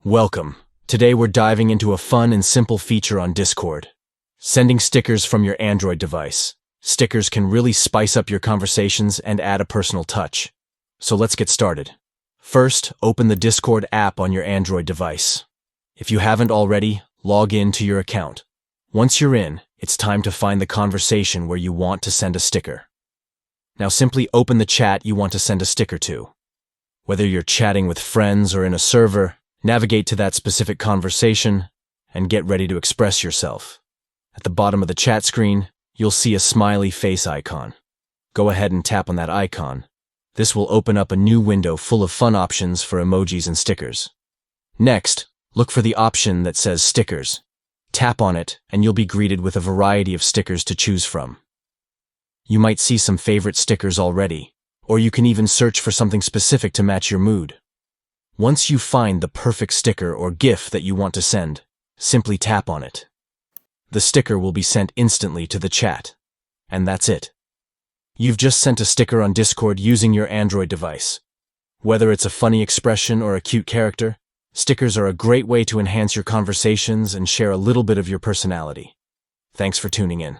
Welcome. Today we're diving into a fun and simple feature on Discord. Sending stickers from your Android device. Stickers can really spice up your conversations and add a personal touch. So let's get started. First, open the Discord app on your Android device. If you haven't already, log in to your account. Once you're in, it's time to find the conversation where you want to send a sticker. Now simply open the chat you want to send a sticker to. Whether you're chatting with friends or in a server, navigate to that specific conversation and get ready to express yourself. At the bottom of the chat screen, you'll see a smiley face icon. Go ahead and tap on that icon. This will open up a new window full of fun options for emojis and stickers. Next, look for the option that says Stickers. Tap on it and you'll be greeted with a variety of stickers to choose from. You might see some favorite stickers already, or you can even search for something specific to match your mood. Once you find the perfect sticker or GIF that you want to send, simply tap on it. The sticker will be sent instantly to the chat. And that's it. You've just sent a sticker on Discord using your Android device. Whether it's a funny expression or a cute character, stickers are a great way to enhance your conversations and share a little bit of your personality. Thanks for tuning in.